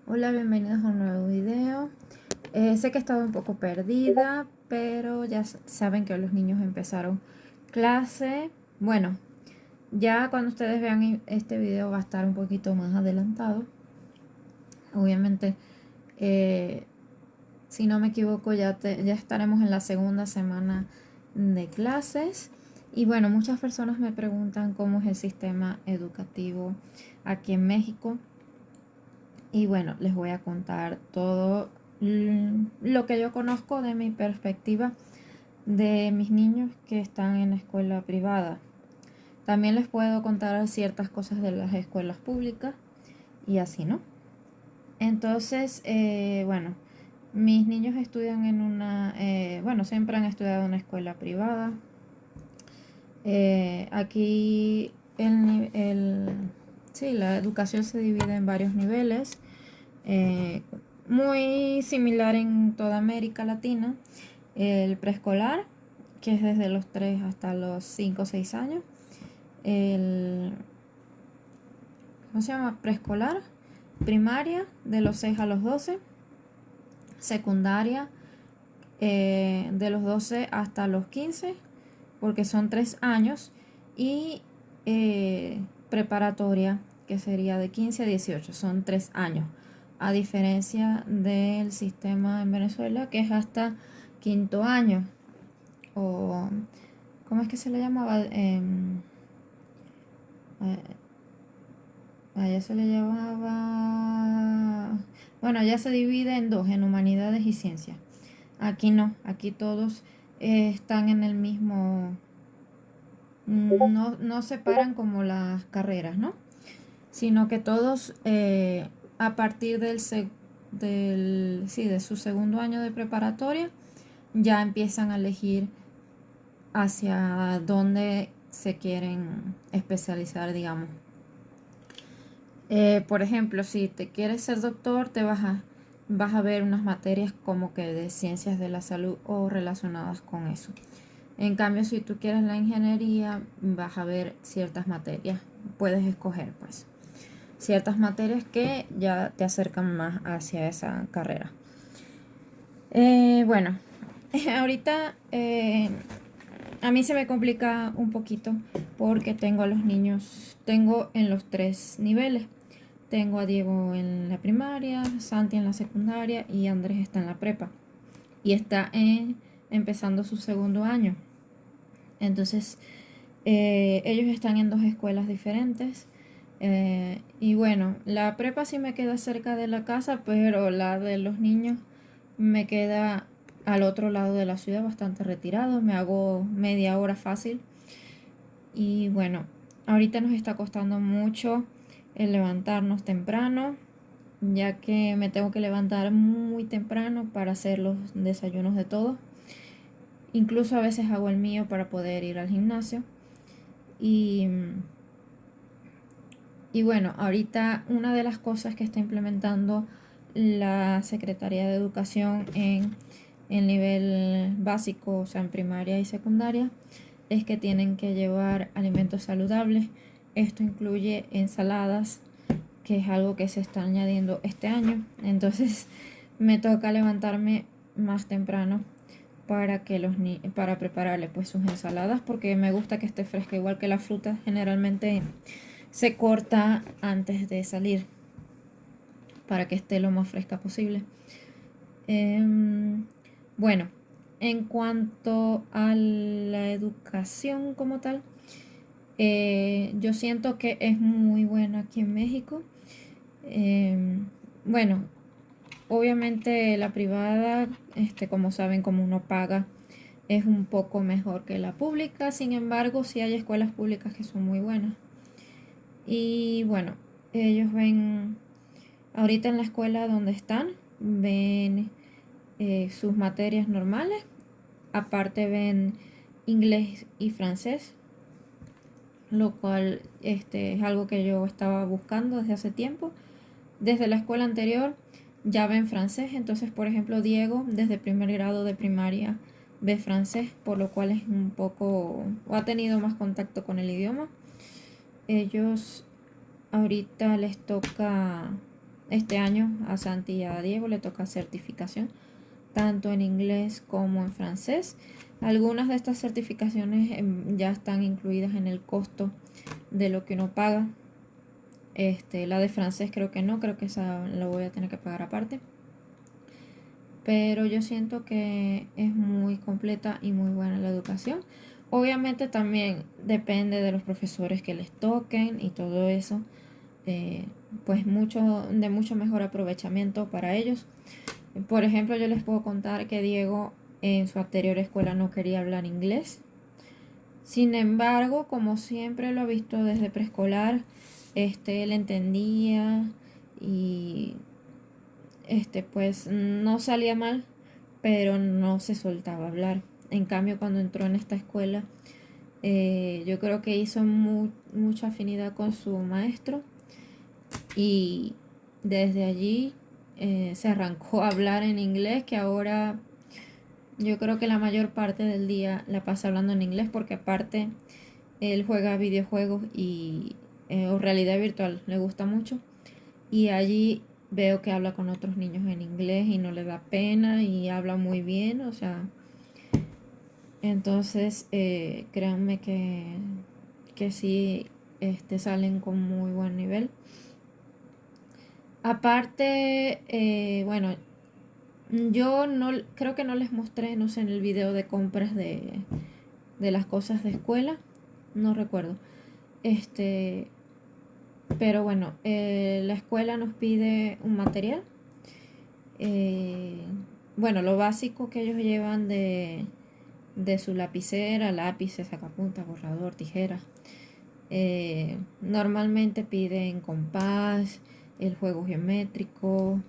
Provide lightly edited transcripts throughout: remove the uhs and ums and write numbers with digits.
Hola, bienvenidos a un nuevo video. Sé que he estado un poco perdida, pero ya saben que los niños empezaron clase. Bueno, ya cuando ustedes vean este video va a estar un poquito más adelantado. Obviamente, eh, si no me equivoco, ya estaremos en la segunda semana de clases. Y bueno, muchas personas me preguntan cómo es el sistema educativo aquí en México. Y bueno, les voy a contar todo lo que yo conozco de mi perspectiva de mis niños que están en escuela privada. También les puedo contar ciertas cosas de las escuelas públicas y así, ¿no? Entonces, bueno, mis niños estudian en bueno, siempre han estudiado en una escuela privada. Aquí sí, la educación se divide en varios niveles. eh, Muy similar en toda América Latina. El preescolar, que es desde los 3 hasta los 5 o 6 años. El, ¿Cómo se llama? Preescolar. Primaria, de los 6 a los 12. Secundaria, de los 12 hasta los 15, porque son 3 años. Y preparatoria, que sería de 15 a 18, son 3 años. A diferencia del sistema en Venezuela, que es hasta quinto año. O, ¿cómo es que se le llamaba? Allá se le llamaba... Bueno, ya se divide en dos, en humanidades y ciencias. Aquí no, aquí todos están en el mismo... No separan como las carreras, ¿no? Sino que todos a partir sí, de su segundo año de preparatoria ya empiezan a elegir hacia dónde se quieren especializar, digamos. Por ejemplo, si te quieres ser doctor, vas a ver unas materias como que de ciencias de la salud o relacionadas con eso. En cambio, si tú quieres la ingeniería, vas a ver ciertas materias. Puedes escoger, pues, ciertas materias que ya te acercan más hacia esa carrera. Bueno, ahorita a mí se me complica un poquito porque tengo a los niños, tengo en los tres niveles. Tengo a Diego en la primaria, Santi en la secundaria y Andrés está en la prepa. Y está empezando su segundo año. Entonces, ellos están en dos escuelas diferentes. Y bueno, la prepa sí me queda cerca de la casa, pero la de los niños me queda al otro lado de la ciudad, bastante retirado. Me hago media hora fácil. Y bueno, ahorita nos está costando mucho el levantarnos temprano, ya que me tengo que levantar muy temprano para hacer los desayunos de todos. Incluso a veces hago el mío para poder ir al gimnasio. Y, y bueno, ahorita una de las cosas que está implementando la Secretaría de Educación en el nivel básico, o sea, en primaria y secundaria, es que tienen que llevar alimentos saludables. Esto incluye ensaladas, que es algo que se está añadiendo este año. Entonces me toca levantarme más temprano para prepararle pues sus ensaladas, porque me gusta que esté fresca, igual que la fruta generalmente se corta antes de salir para que esté lo más fresca posible. Bueno, en cuanto a la educación como tal, yo siento que es muy buena aquí en México. Bueno, obviamente la privada, como saben, como uno paga, es un poco mejor que la pública. Sin embargo, sí hay escuelas públicas que son muy buenas. Y bueno, ellos ven, ahorita en la escuela donde están, ven sus materias normales. Aparte ven inglés y francés, lo cual es algo que yo estaba buscando desde hace tiempo. Desde la escuela anterior ya ven francés, entonces por ejemplo Diego desde primer grado de primaria ve francés, por lo cual es un poco, o ha tenido más contacto con el idioma. Ellos ahorita les toca este año a Santi y a Diego le toca certificación, tanto en inglés como en francés. Algunas de estas certificaciones ya están incluidas en el costo de lo que uno paga. La de francés creo que no, creo que esa la voy a tener que pagar aparte. Pero yo siento que es muy completa y muy buena la educación. Obviamente también depende de los profesores que les toquen y todo eso. Pues de mucho mejor aprovechamiento para ellos. Por ejemplo, yo les puedo contar que Diego en su anterior escuela no quería hablar inglés. Sin embargo, como siempre lo he visto desde preescolar, él entendía y pues no salía mal, pero no se soltaba hablar. En cambio, cuando entró en esta escuela, yo creo que hizo mucha afinidad con su maestro y desde allí se arrancó a hablar en inglés, que ahora yo creo que la mayor parte del día la pasa hablando en inglés, porque aparte él juega videojuegos o realidad virtual, le gusta mucho. Y allí veo que habla con otros niños en inglés y no le da pena y habla muy bien, o sea, entonces créanme que sí, salen con muy buen nivel. Aparte, bueno, yo no creo que no les mostré, no sé, en el video de compras de las cosas de escuela, no recuerdo. Pero bueno, la escuela nos pide un material. Bueno, lo básico que ellos llevan de su lapicera, lápices, sacapuntas, borrador, tijeras. Normalmente piden compás, el juego geométrico.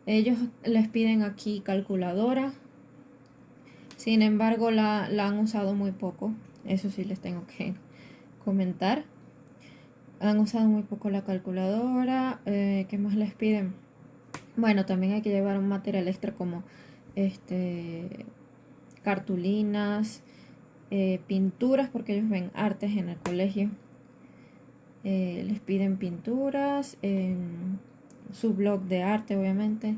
Ellos les piden aquí calculadora. Sin embargo, la han usado muy poco. Eso sí les tengo que comentar. Han usado muy poco la calculadora. ¿Qué más les piden? Bueno, también hay que llevar un material extra como cartulinas, pinturas, porque ellos ven artes en el colegio. Les piden pinturas, su blog de arte, obviamente.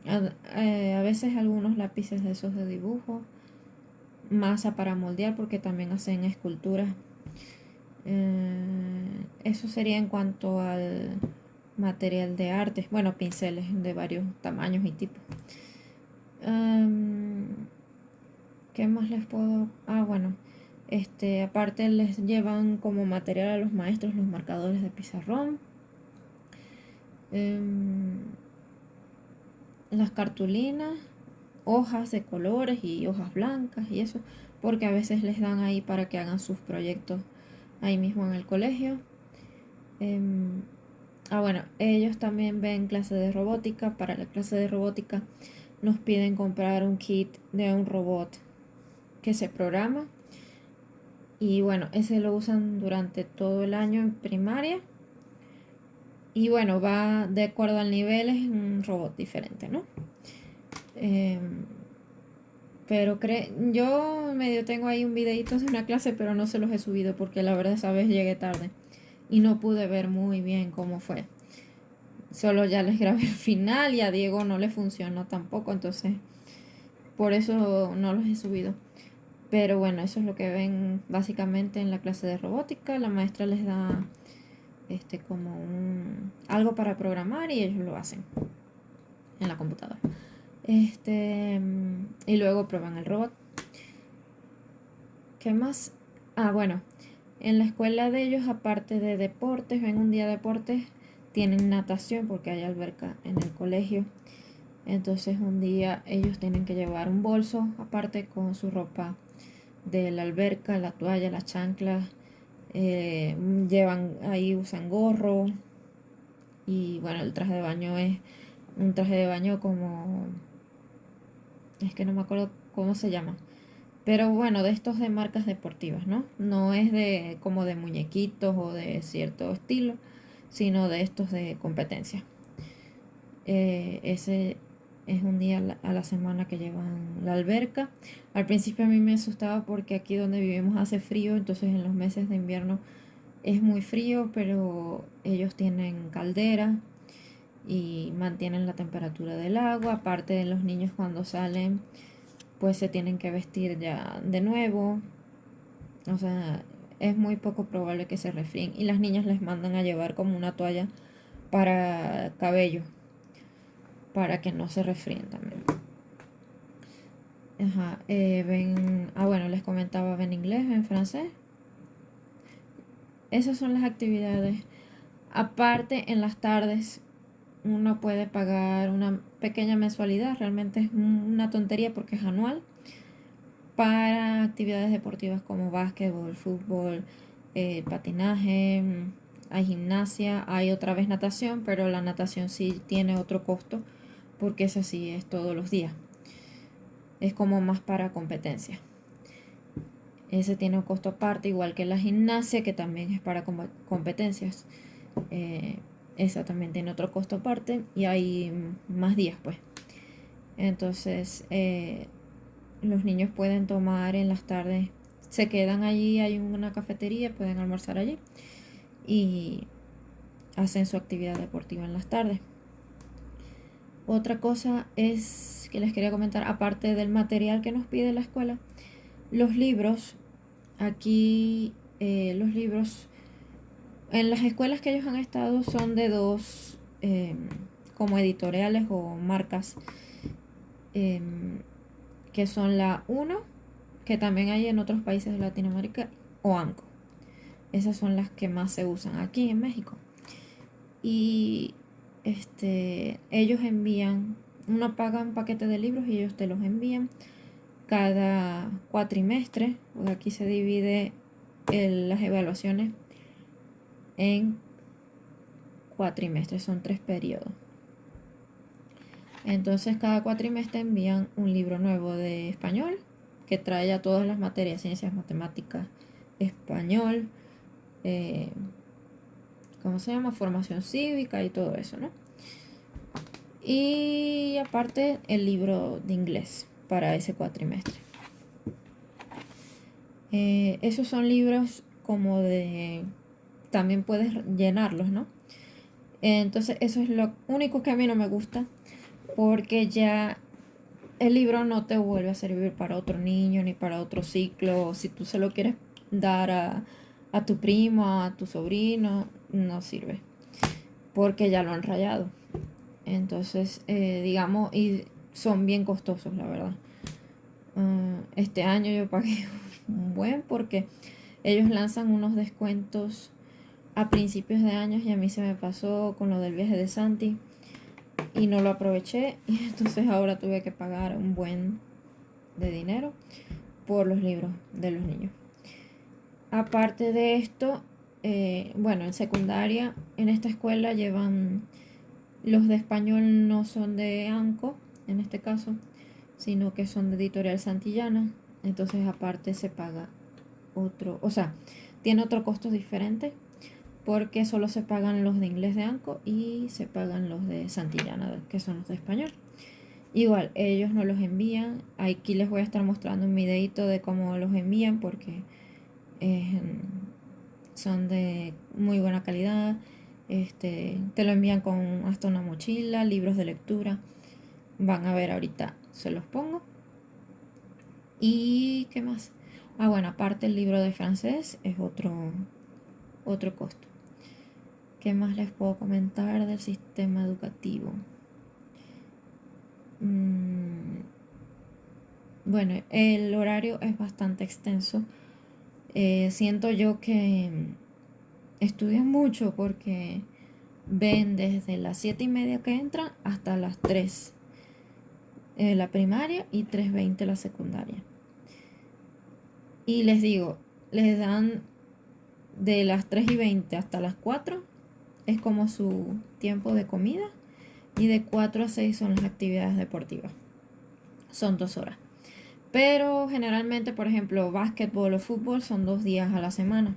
A veces algunos lápices de esos de dibujo, masa para moldear, porque también hacen esculturas. Eso sería en cuanto al material de arte. Bueno, pinceles de varios tamaños y tipos. ¿Qué más les puedo? Bueno, aparte les llevan como material a los maestros los marcadores de pizarrón, las cartulinas, hojas de colores y hojas blancas y eso, porque a veces les dan ahí para que hagan sus proyectos ahí mismo en el colegio. Bueno, ellos también ven clase de robótica. Para la clase de robótica nos piden comprar un kit de un robot que se programa. Y bueno, ese lo usan durante todo el año en primaria. Y bueno, va de acuerdo al nivel, es un robot diferente, ¿no? Pero yo medio tengo ahí un videito de una clase, pero no se los he subido porque la verdad esa vez llegué tarde y no pude ver muy bien cómo fue. Solo ya les grabé el final y a Diego no le funcionó tampoco, entonces por eso no los he subido. Pero bueno, eso es lo que ven básicamente en la clase de robótica. La maestra les da como algo para programar y ellos lo hacen en la computadora. Y luego prueban el robot. ¿Qué más? Bueno, en la escuela de ellos, aparte de deportes, ven un día de deportes, tienen natación porque hay alberca en el colegio. Entonces un día ellos tienen que llevar un bolso aparte con su ropa de la alberca, la toalla, las chanclas. Usan gorro. Y bueno, el traje de baño es un traje de baño como... Es que no me acuerdo cómo se llama. Pero bueno, de estos de marcas deportivas, ¿no? No es de como de muñequitos o de cierto estilo, sino de estos de competencia. Ese es un día a la semana que llevan la alberca. Al principio a mí me asustaba porque aquí donde vivimos hace frío, entonces en los meses de invierno Es muy frío, pero ellos tienen caldera y mantienen la temperatura del agua. Aparte de los niños cuando salen, pues se tienen que vestir ya de nuevo. O sea, es muy poco probable que se resfríen. Y las niñas les mandan a llevar como una toalla para cabello, para que no se resfríen también. Ajá, bueno, les comentaba, ven inglés, ven francés. Esas son las actividades. Aparte, en las tardes uno puede pagar una pequeña mensualidad, realmente es una tontería porque es anual, para actividades deportivas como básquetbol, fútbol, patinaje, hay gimnasia, hay otra vez natación, pero la natación sí tiene otro costo porque esa sí es todos los días. Es como más para competencia. Ese tiene un costo aparte, igual que la gimnasia, que también es para competencias. Esa también tiene otro costo aparte y hay más días, pues. Entonces, los niños pueden tomar en las tardes, se quedan allí, hay una cafetería, pueden almorzar allí y hacen su actividad deportiva en las tardes. Otra cosa es que les quería comentar, aparte del material que nos pide la escuela, los libros. Aquí los libros en las escuelas que ellos han estado son de dos como editoriales o marcas, que son la Uno, que también hay en otros países de Latinoamérica, o ANCO. Esas son las que más se usan aquí en México. Y ellos envían, uno paga un paquete de libros y ellos te los envían cada cuatrimestre. Aquí se divide las evaluaciones en cuatrimestres, son 3 periodos. Entonces cada cuatrimestre envían un libro nuevo de español que trae a todas las materias, ciencias, matemáticas, español, ¿cómo se llama? Formación cívica y todo eso, ¿no? Y aparte el libro de inglés para ese cuatrimestre. Esos son libros como de... También puedes llenarlos, ¿no? Entonces eso es lo único que a mí no me gusta, porque ya el libro no te vuelve a servir para otro niño ni para otro ciclo. Si tú se lo quieres dar a tu primo, a tu sobrino, no sirve, porque ya lo han rayado. Entonces, digamos, y son bien costosos, la verdad. Este año yo pagué un buen porque ellos lanzan unos descuentos a principios de años y a mí se me pasó con lo del viaje de Santi y no lo aproveché, y entonces ahora tuve que pagar un buen de dinero por los libros de los niños. Aparte de esto, bueno, en secundaria, en esta escuela llevan, los de español no son de ANCO, en este caso, sino que son de Editorial Santillana. Entonces aparte se paga otro, o sea, tiene otro costo diferente, porque solo se pagan los de inglés de ANCO y se pagan los de Santillana, que son los de español. Igual, ellos no los envían. Aquí les voy a estar mostrando un videito de cómo los envían, porque son de muy buena calidad. Te lo envían con hasta una mochila, libros de lectura. Van a ver ahorita, se los pongo. ¿Y qué más? Bueno, aparte el libro de francés es otro costo. ¿Qué más les puedo comentar del sistema educativo? Bueno, el horario es bastante extenso. Siento yo que estudian mucho porque ven desde las 7:30 que entran hasta las 3 la primaria y 3:20 la secundaria. Y les digo, les dan de las 3:20 hasta las 4, es como su tiempo de comida, y de 4 a 6 son las actividades deportivas. Son 2 horas. Pero generalmente, por ejemplo, básquetbol o fútbol son 2 días a la semana.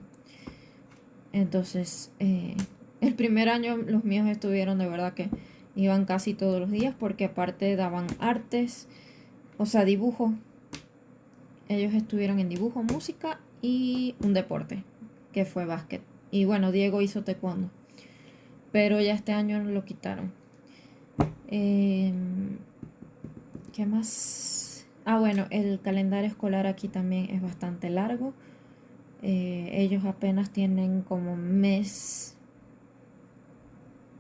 Entonces, el primer año los míos estuvieron, de verdad que iban casi todos los días, porque aparte daban artes, o sea, dibujo. Ellos estuvieron en dibujo, música y un deporte, que fue básquet. Y bueno, Diego hizo taekwondo, pero ya este año lo quitaron. ¿Qué más? Ah, bueno, el calendario escolar aquí también es bastante largo. Ellos apenas tienen como mes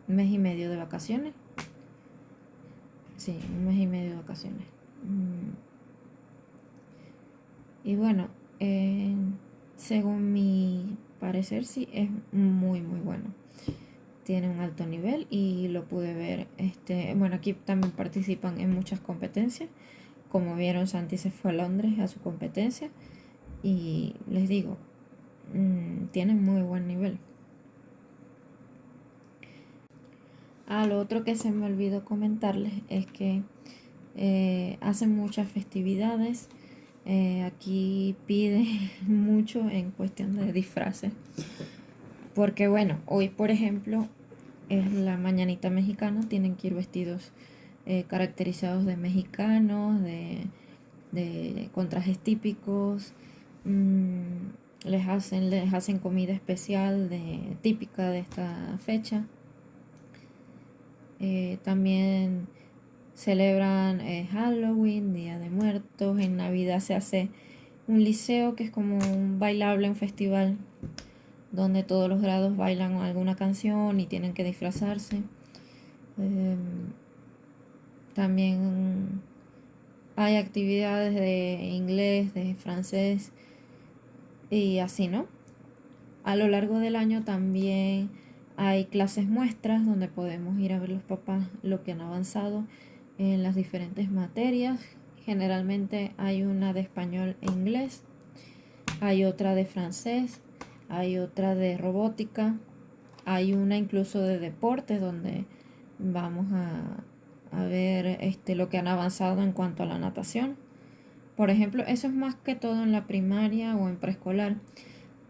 y medio de vacaciones. Sí, un mes y medio de vacaciones. Y bueno, según mi parecer, sí, es muy, muy bueno. Tiene un alto nivel y lo pude ver. Bueno, aquí también participan en muchas competencias. Como vieron, Santi se fue a Londres a su competencia. Y les digo, tienen muy buen nivel. Lo otro que se me olvidó comentarles es que hacen muchas festividades. Aquí pide mucho en cuestión de disfraces. Porque bueno, hoy por ejemplo es la mañanita mexicana, tienen que ir vestidos caracterizados de mexicanos, con trajes típicos. Les hacen comida especial típica de esta fecha. También celebran Halloween, Día de Muertos. En Navidad se hace un liceo que es como un bailable, un festival donde todos los grados bailan alguna canción y tienen que disfrazarse. También hay actividades de inglés, de francés y así, ¿no? A lo largo del año también hay clases muestras donde podemos ir a ver los papás lo que han avanzado en las diferentes materias. Generalmente hay una de español e inglés, hay otra de francés, hay otra de robótica, hay una incluso de deportes donde vamos a ver lo que han avanzado en cuanto a la natación. Por ejemplo, eso es más que todo en la primaria o en preescolar,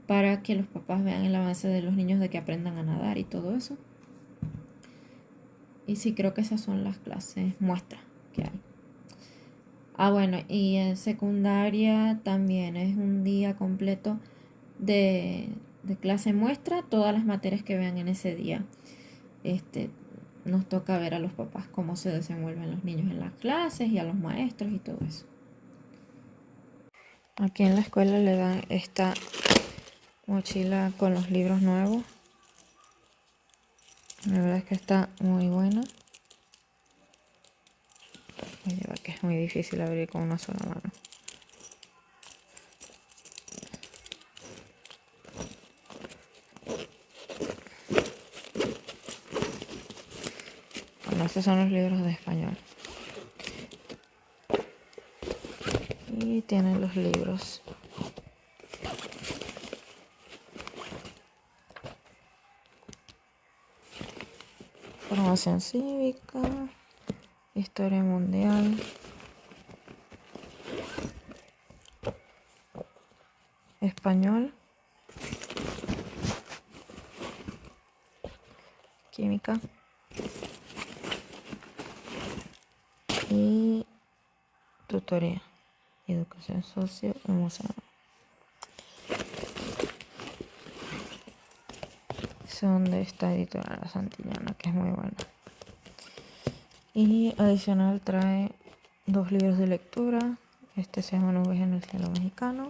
para que los papás vean el avance de los niños de que aprendan a nadar y todo eso. Y sí, creo que esas son las clases muestras que hay. Bueno, y en secundaria también es un día completo de clase muestra, todas las materias que vean en ese día. Nos toca ver a los papás cómo se desenvuelven los niños en las clases y a los maestros y todo eso. Aquí en la escuela le dan esta mochila con los libros nuevos. La verdad es que está muy buena. Que es muy difícil abrir con una sola mano. Bueno, estos son los libros de español. Y tienen los libros. Formación cívica, historia mundial, español, química y tutoría, educación socioemocional. Son de esta editorial La Santillana, que es muy buena. Y adicional trae 2 libros de lectura. Este se llama Nubes en el cielo mexicano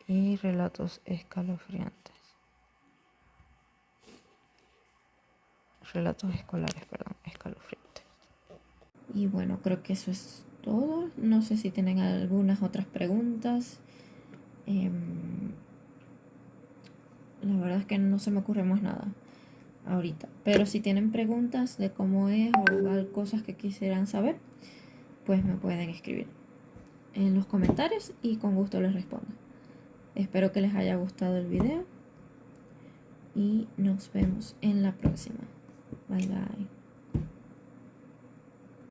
y Relatos escalofriantes. Relatos escolares, perdón, escalofriantes. Y bueno, creo que eso es todo. No sé si tienen algunas otras preguntas. La verdad es que no se me ocurre más nada ahorita. Pero si tienen preguntas de cómo es o cosas que quisieran saber, pues me pueden escribir en los comentarios y con gusto les respondo. Espero que les haya gustado el video y nos vemos en la próxima. Bye bye.